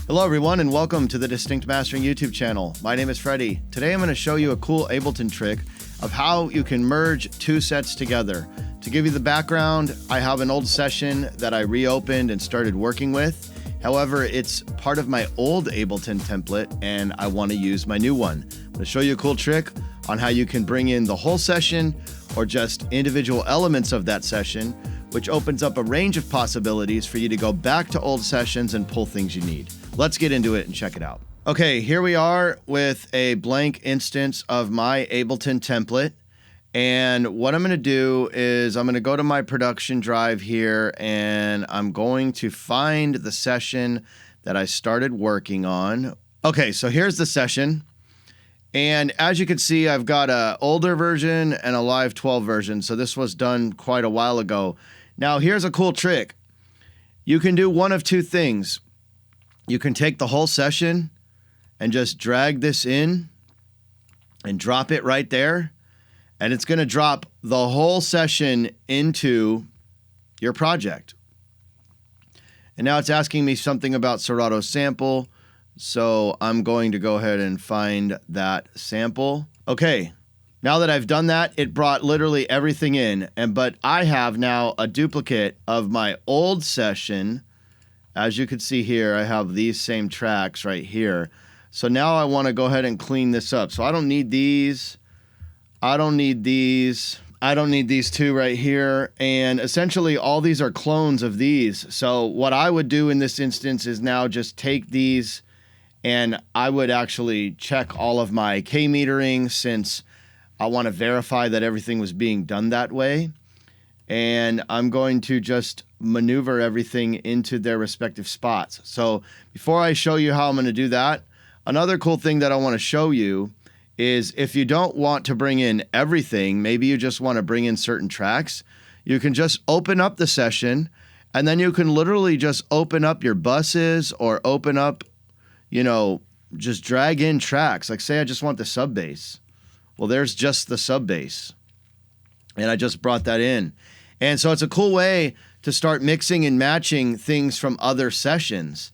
Hello everyone and welcome to the Distinct Mastering YouTube channel. My name is Freddie. Today I'm going to show you a cool Ableton trick of how you can merge two sets together. To give you the background, I have an old session that I reopened and started working with. However, it's part of my old Ableton template and I want to use my new one. I'm going to show you a cool trick on how you can bring in the whole session or just individual elements of that session, which opens up a range of possibilities for you to go back to old sessions and pull things you need. Let's get into it and check it out. Okay, here we are with a blank instance of my Ableton template. And what I'm going to do is I'm going to go to my production drive here and I'm going to find the session that I started working on. Okay, so here's the session. And as you can see, I've got an older version and a live 12 version. So this was done quite a while ago. Now, here's a cool trick. You can do one of two things. You can take the whole session and just drag this in and drop it right there. And it's going to drop the whole session into your project. And now it's asking me something about Serato sample. So I'm going to go ahead and find that sample. Okay, now that I've done that, it brought literally everything in. But I have now a duplicate of my old session. As you can see here, I have these same tracks right here. So now I want to go ahead and clean this up. So I don't need these. I don't need these. I don't need these two right here. And essentially all these are clones of these. So what I would do in this instance is now just take these and I would actually check all of my K-metering since I want to verify that everything was being done that way. And I'm going to just maneuver everything into their respective spots. So before I show you how I'm going to do that, another cool thing that I want to show you is if you don't want to bring in everything, maybe you just want to bring in certain tracks, you can just open up the session and then you can literally just open up your buses or open up, just drag in tracks. Like say I just want the sub bass. Well, there's just the sub bass. And I just brought that in. And so it's a cool way to start mixing and matching things from other sessions.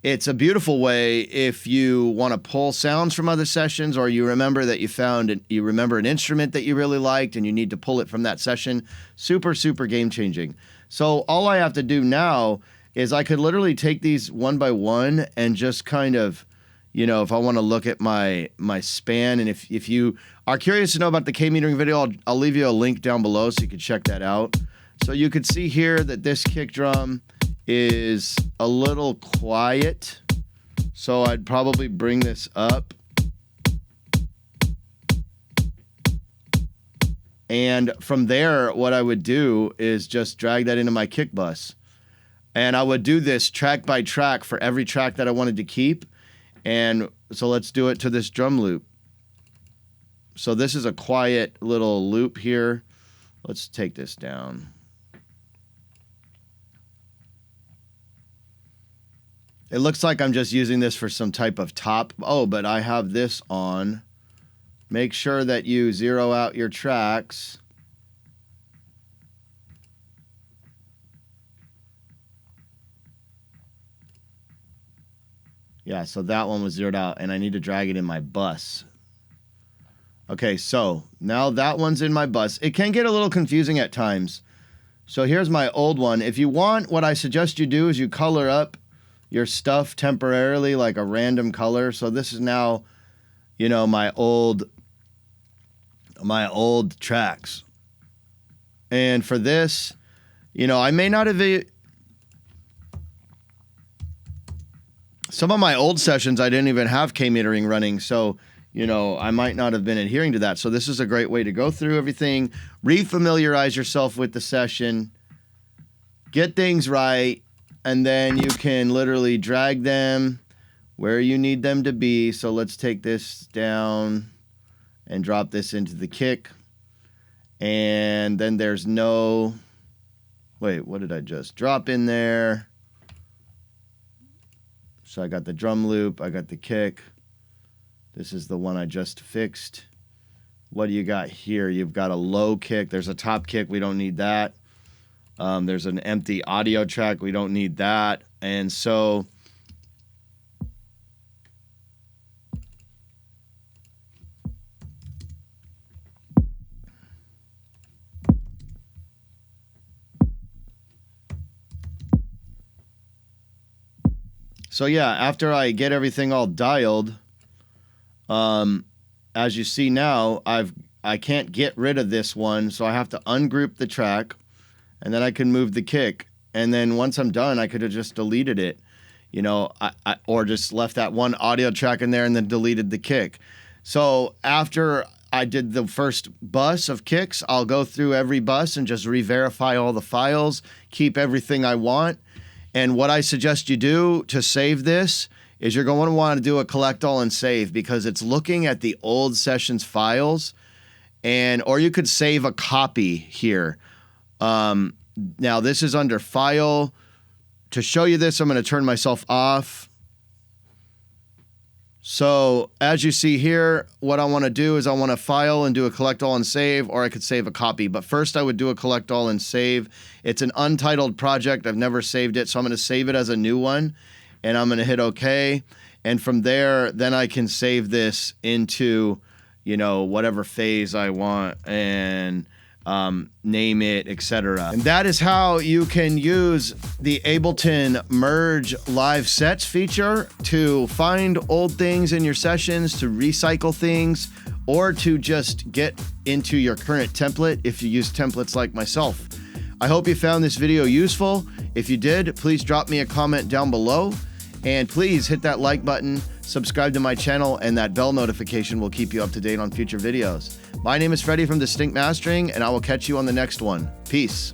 It's a beautiful way if you want to pull sounds from other sessions or you remember that you remember an instrument that you really liked and you need to pull it from that session. Super, super game changing. So all I have to do now is I could literally take these one by one and just kind of, if I want to look at my span, and if you are curious to know about the K-metering video, I'll leave you a link down below so you can check that out. So you could see here that this kick drum is a little quiet. So I'd probably bring this up. And from there, what I would do is just drag that into my kick bus. And I would do this track by track for every track that I wanted to keep. And so let's do it to this drum loop. So this is a quiet little loop here. Let's take this down. It looks like I'm just using this for some type of top. Oh, but I have this on. Make sure that you zero out your tracks. Yeah, so that one was zeroed out, and I need to drag it in my bus. Okay, so now that one's in my bus. It can get a little confusing at times. So here's my old one. If you want, what I suggest you do is you color up your stuff temporarily, like a random color. So this is now, my old tracks. And for this, I may not have... Some of my old sessions, I didn't even have K-metering running, so, I might not have been adhering to that. So this is a great way to go through everything, refamiliarize yourself with the session, get things right, and then you can literally drag them where you need them to be. So let's take this down and drop this into the kick. And then there's no... Wait, what did I just drop in there? So I got the drum loop, I got the kick. This is the one I just fixed. What do you got here? You've got a low kick. There's a top kick. We don't need that. There's an empty audio track. We don't need that. And so So yeah, after I get everything all dialed, as you see now, I can't get rid of this one, so I have to ungroup the track, and then I can move the kick. And then once I'm done, I could have just deleted it, you know, or just left that one audio track in there and then deleted the kick. So after I did the first bus of kicks, I'll go through every bus and just re-verify all the files, keep everything I want. And what I suggest you do to save this is you're going to want to do a collect all and save, because it's looking at the old sessions files, or you could save a copy here. Now this is under file. To show you this, I'm going to turn myself off. So as you see here, what I want to do is I want to file and do a collect all and save, or I could save a copy. But first I would do a collect all and save. It's an untitled project. I've never saved it, so I'm going to save it as a new one, and I'm going to hit OK. And from there, then I can save this into, you know, whatever phase I want and name it, etc. And that is how you can use the Ableton Merge Live Sets feature to find old things in your sessions, to recycle things, or to just get into your current template if you use templates like myself. I hope you found this video useful. If you did, please drop me a comment down below, and please hit that like button, subscribe to my channel, and that bell notification will keep you up to date on future videos. My name is Freddie from Distinct Mastering, and I will catch you on the next one. Peace.